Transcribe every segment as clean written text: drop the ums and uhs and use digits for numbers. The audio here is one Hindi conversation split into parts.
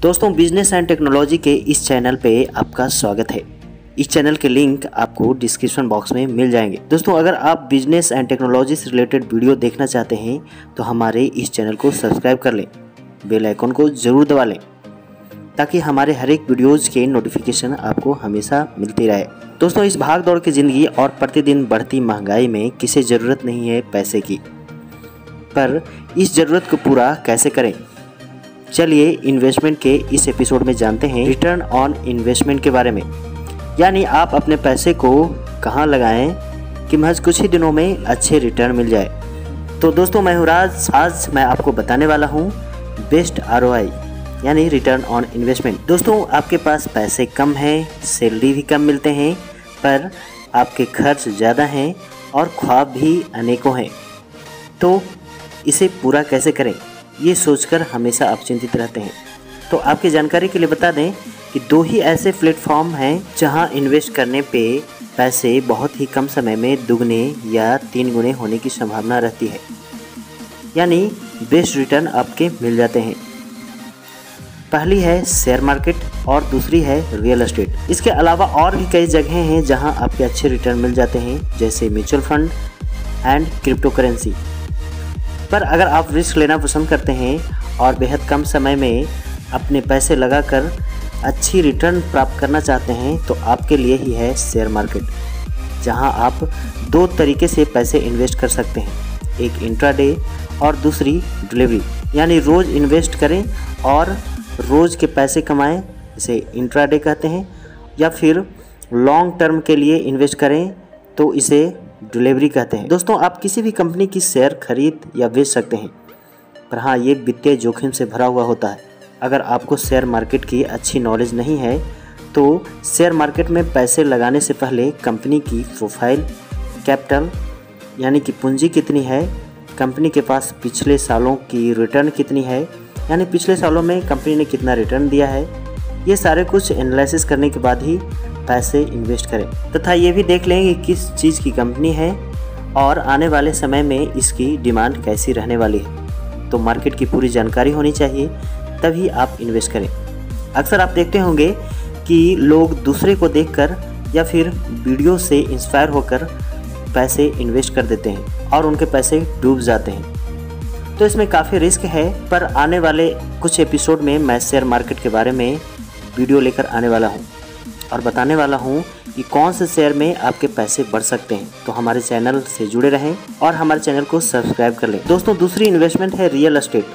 दोस्तों, बिजनेस एंड टेक्नोलॉजी के इस चैनल पे आपका स्वागत है। इस चैनल के लिंक आपको डिस्क्रिप्शन बॉक्स में मिल जाएंगे। दोस्तों, अगर आप बिजनेस एंड टेक्नोलॉजी से रिलेटेड वीडियो देखना चाहते हैं तो हमारे इस चैनल को सब्सक्राइब कर लें, बेल आइकन को ज़रूर दबा लें ताकि हमारे हर एक वीडियोज़ के नोटिफिकेशन आपको हमेशा मिलती रहे। दोस्तों, इस भाग दौड़ की ज़िंदगी और प्रतिदिन बढ़ती महंगाई में किसे ज़रूरत नहीं है पैसे की, पर इस ज़रूरत को पूरा कैसे करें। चलिए इन्वेस्टमेंट के इस एपिसोड में जानते हैं रिटर्न ऑन इन्वेस्टमेंट के बारे में, यानी आप अपने पैसे को कहां लगाएं कि महज कुछ ही दिनों में अच्छे रिटर्न मिल जाए। तो दोस्तों, मैं हूं राज। आज मैं आपको बताने वाला हूं बेस्ट ROI यानी रिटर्न ऑन इन्वेस्टमेंट। दोस्तों, आपके पास पैसे कम हैं, सैलरी भी कम मिलते हैं, पर आपके खर्च ज़्यादा हैं और ख्वाब भी अनेकों हैं, तो इसे पूरा कैसे करें ये सोचकर हमेशा आप चिंतित रहते हैं। तो आपकी जानकारी के लिए बता दें कि दो ही ऐसे प्लेटफॉर्म हैं जहां इन्वेस्ट करने पे पैसे बहुत ही कम समय में दुगने या 3 गुने होने की संभावना रहती है, यानी बेस्ट रिटर्न आपके मिल जाते हैं। पहली है शेयर मार्केट और दूसरी है रियल एस्टेट। इसके अलावा और भी कई जगहें हैं जहां आपके अच्छे रिटर्न मिल जाते हैं, जैसे mutual fund and crypto currency. पर अगर आप रिस्क लेना पसंद करते हैं और बेहद कम समय में अपने पैसे लगाकर अच्छी रिटर्न प्राप्त करना चाहते हैं तो आपके लिए ही है शेयर मार्केट, जहां आप 2 तरीके से पैसे इन्वेस्ट कर सकते हैं, एक इंट्राडे और दूसरी डिलीवरी, यानी रोज़ इन्वेस्ट करें और रोज़ के पैसे कमाएं, इसे इंट्राडे कहते हैं, या फिर लॉन्ग टर्म के लिए इन्वेस्ट करें तो इसे डिलीवरी कहते हैं। दोस्तों, आप किसी भी कंपनी की शेयर खरीद या बेच सकते हैं, पर हाँ, ये वित्तीय जोखिम से भरा हुआ होता है। अगर आपको शेयर मार्केट की अच्छी नॉलेज नहीं है तो शेयर मार्केट में पैसे लगाने से पहले कंपनी की प्रोफाइल, कैपिटल यानी कि पूंजी कितनी है, कंपनी के पास पिछले सालों की रिटर्न कितनी है, यानी पिछले सालों में कंपनी ने कितना रिटर्न दिया है, ये सारे कुछ एनालिसिस करने के बाद ही पैसे इन्वेस्ट करें। तथा ये भी देख लें कि किस चीज़ की कंपनी है और आने वाले समय में इसकी डिमांड कैसी रहने वाली है। तो मार्केट की पूरी जानकारी होनी चाहिए, तभी आप इन्वेस्ट करें। अक्सर आप देखते होंगे कि लोग दूसरे को देखकर या फिर वीडियो से इंस्पायर होकर पैसे इन्वेस्ट कर देते हैं और उनके पैसे डूब जाते हैं। तो इसमें काफ़ी रिस्क है, पर आने वाले कुछ एपिसोड में मैं शेयर मार्केट के बारे में वीडियो लेकर आने वाला हूँ और बताने वाला हूँ कि कौन से शेयर में आपके पैसे बढ़ सकते हैं। तो हमारे चैनल से जुड़े रहें और हमारे चैनल को सब्सक्राइब कर लें। दोस्तों, दूसरी इन्वेस्टमेंट है रियल एस्टेट,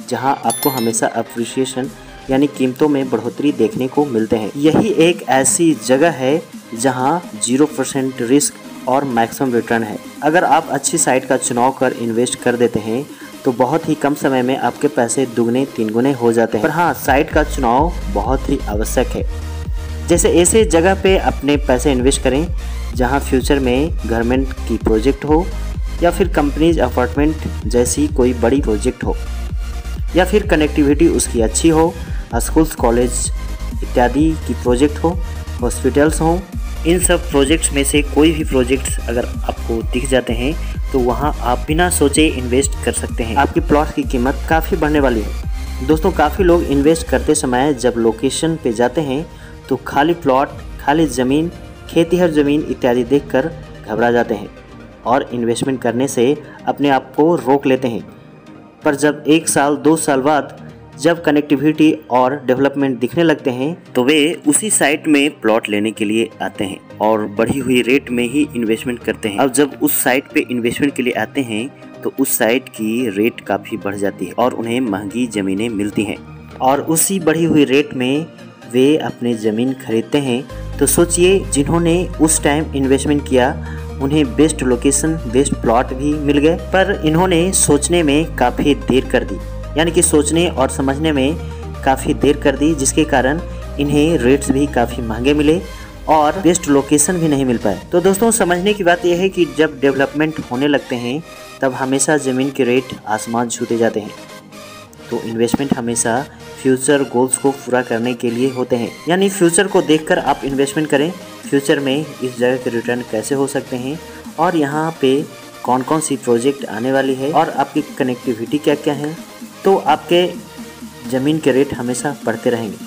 जहां आपको हमेशा अप्रिशिएशन यानी कीमतों में बढ़ोतरी देखने को मिलते हैं। यही एक ऐसी जगह है जहां 0% रिस्क और मैक्सिमम रिटर्न है। अगर आप अच्छी साइट का चुनाव कर इन्वेस्ट कर देते हैं तो बहुत ही कम समय में आपके पैसे दुगने 3 गुने हो जाते हैं। पर हाँ, साइट का चुनाव बहुत ही आवश्यक है। जैसे ऐसे जगह पे अपने पैसे इन्वेस्ट करें जहां फ्यूचर में गवर्नमेंट की प्रोजेक्ट हो, या फिर कंपनीज अपार्टमेंट जैसी कोई बड़ी प्रोजेक्ट हो, या फिर कनेक्टिविटी उसकी अच्छी हो, स्कूल्स कॉलेज इत्यादि की प्रोजेक्ट हो, हॉस्पिटल्स हों। इन सब प्रोजेक्ट्स में से कोई भी प्रोजेक्ट्स अगर आपको दिख जाते हैं तो वहां आप बिना सोचे इन्वेस्ट कर सकते हैं। आपकी प्लॉट की कीमत काफ़ी बढ़ने वाली है। दोस्तों, काफ़ी लोग इन्वेस्ट करते समय जब लोकेशन पे जाते हैं तो खाली प्लॉट, खाली ज़मीन, खेतीहर ज़मीन इत्यादि देखकर घबरा जाते हैं और इन्वेस्टमेंट करने से अपने आप को रोक लेते हैं। पर जब 1 साल 2 साल बाद जब कनेक्टिविटी और डेवलपमेंट दिखने लगते हैं तो वे उसी साइट में प्लॉट लेने के लिए आते हैं और बढ़ी हुई रेट में ही इन्वेस्टमेंट करते हैं। अब जब उस साइट पे इन्वेस्टमेंट के लिए आते हैं तो उस साइट की रेट काफ़ी बढ़ जाती है और उन्हें महंगी ज़मीनें मिलती हैं, और उसी बढ़ी हुई रेट में वे अपने ज़मीन खरीदते हैं। तो सोचिए, जिन्होंने उस टाइम इन्वेस्टमेंट किया उन्हें बेस्ट लोकेशन, बेस्ट प्लॉट भी मिल गए, पर इन्होंने सोचने में काफ़ी देर कर दी, यानी कि सोचने और समझने में काफ़ी देर कर दी, जिसके कारण इन्हें रेट्स भी काफ़ी महंगे मिले और बेस्ट लोकेशन भी नहीं मिल पाए। तो दोस्तों, समझने की बात यह है कि जब डेवलपमेंट होने लगते हैं तब हमेशा ज़मीन के रेट आसमान छूते जाते हैं। तो इन्वेस्टमेंट हमेशा फ्यूचर गोल्स को पूरा करने के लिए होते हैं, यानी फ्यूचर को देखकर आप इन्वेस्टमेंट करें। फ्यूचर में इस जगह के रिटर्न कैसे हो सकते हैं और यहाँ पे कौन कौन सी प्रोजेक्ट आने वाली है और आपकी कनेक्टिविटी क्या क्या है। तो आपके ज़मीन के रेट हमेशा बढ़ते रहेंगे,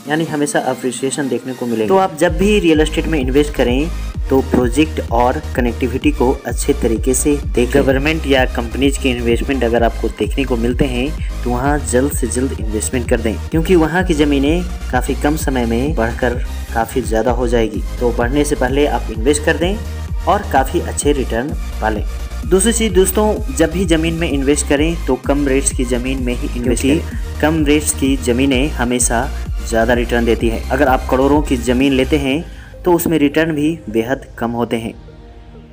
यानी हमेशा अप्रिसिएशन देखने को मिलेगा। तो आप जब भी रियल एस्टेट में इन्वेस्ट करें तो प्रोजेक्ट और कनेक्टिविटी को अच्छे तरीके से देखें। गवर्नमेंट या कंपनीज के इन्वेस्टमेंट अगर आपको देखने को मिलते हैं तो वहाँ जल्द से जल्द इन्वेस्टमेंट कर दें, क्योंकि वहाँ की ज़मीनें काफ़ी कम समय में बढ़कर काफ़ी ज़्यादा हो जाएगी। तो बढ़ने से पहले आप इन्वेस्ट कर दें और काफ़ी अच्छे रिटर्न पालें। दूसरी चीज़ दोस्तों, जब भी ज़मीन में इन्वेस्ट करें तो कम रेट्स की ज़मीन में ही इन्वेस्ट करें। कम रेट्स की ज़मीनें हमेशा ज़्यादा रिटर्न देती है। अगर आप करोड़ों की ज़मीन लेते हैं तो उसमें रिटर्न भी बेहद कम होते हैं।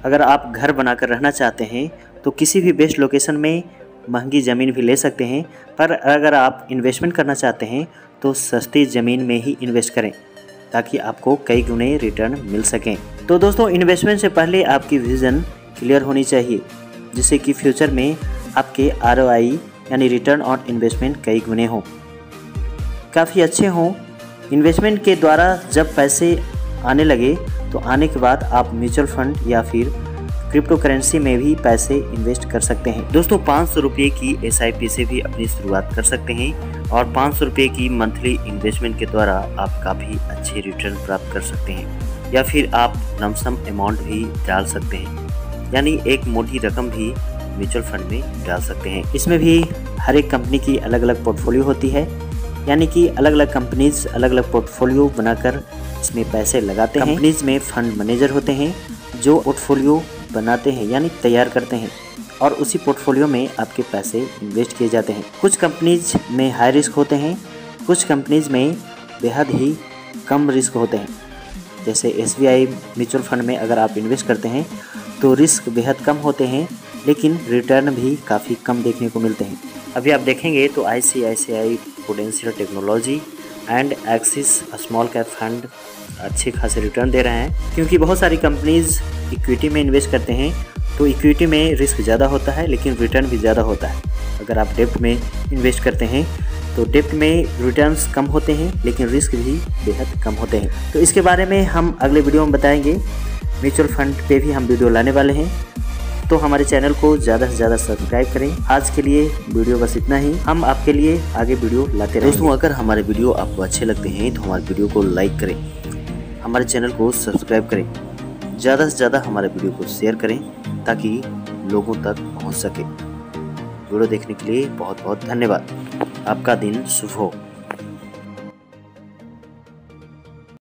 अगर आप घर बनाकर रहना चाहते हैं तो किसी भी बेस्ट लोकेशन में महंगी ज़मीन भी ले सकते हैं, पर अगर आप इन्वेस्टमेंट करना चाहते हैं तो सस्ती ज़मीन में ही इन्वेस्ट करें ताकि आपको कई गुने रिटर्न मिल सकें। तो दोस्तों, इन्वेस्टमेंट से पहले आपकी विज़न क्लियर होनी चाहिए, जिससे कि फ्यूचर में आपके ROI यानी रिटर्न ऑन इन्वेस्टमेंट कई गुने हों, काफ़ी अच्छे हों। इन्वेस्टमेंट के द्वारा जब पैसे आने लगे तो आने के बाद आप म्यूचुअल फंड या फिर क्रिप्टो करेंसी में भी पैसे इन्वेस्ट कर सकते हैं। दोस्तों, 500 रुपये की SIP से भी अपनी शुरुआत कर सकते हैं और 500 रुपये की मंथली इन्वेस्टमेंट के द्वारा आप काफ़ी अच्छे रिटर्न प्राप्त कर सकते हैं, या फिर आप लमसम अमाउंट भी डाल सकते हैं, यानी एक मोटी रकम भी म्यूचुअल फंड में डाल सकते हैं। इसमें भी हर एक कंपनी की अलग अलग पोर्टफोलियो होती है, यानी कि अलग अलग कंपनीज अलग अलग पोर्टफोलियो बनाकर इसमें पैसे लगाते हैं। कंपनीज में फंड मैनेजर होते हैं जो पोर्टफोलियो बनाते हैं यानी तैयार करते हैं, और उसी पोर्टफोलियो में आपके पैसे इन्वेस्ट किए जाते हैं। कुछ कंपनीज में हाई रिस्क होते हैं, कुछ कंपनीज में बेहद ही कम रिस्क होते हैं। जैसे SBI म्यूचुअल फंड में अगर आप इन्वेस्ट करते हैं तो रिस्क बेहद कम होते हैं, लेकिन रिटर्न भी काफ़ी कम देखने को मिलते हैं। अभी आप देखेंगे तो ICICI prudential technology and axis small cap fund अच्छे खासे रिटर्न दे रहे हैं, क्योंकि बहुत सारी कंपनीज इक्विटी में इन्वेस्ट करते हैं तो इक्विटी में रिस्क ज़्यादा होता है लेकिन रिटर्न भी ज़्यादा होता है। अगर आप डेब्ट में इन्वेस्ट करते हैं तो डेब्ट में रिटर्न्स कम होते हैं लेकिन रिस्क भी बेहद कम होते हैं। तो इसके बारे में हम अगले वीडियो में बताएंगे। म्यूचुअल फंड पे भी हम वीडियो लाने वाले हैं, तो हमारे चैनल को ज़्यादा से ज़्यादा सब्सक्राइब करें। आज के लिए वीडियो बस इतना ही, हम आपके लिए आगे वीडियो लाते रहेंगे। दोस्तों, अगर हमारे वीडियो आपको अच्छे लगते हैं तो हमारे वीडियो को लाइक करें, हमारे चैनल को सब्सक्राइब करें, ज़्यादा से ज़्यादा हमारे वीडियो को शेयर करें ताकि लोगों तक पहुंच सके। वीडियो देखने के लिए बहुत बहुत धन्यवाद। आपका दिन शुभ हो।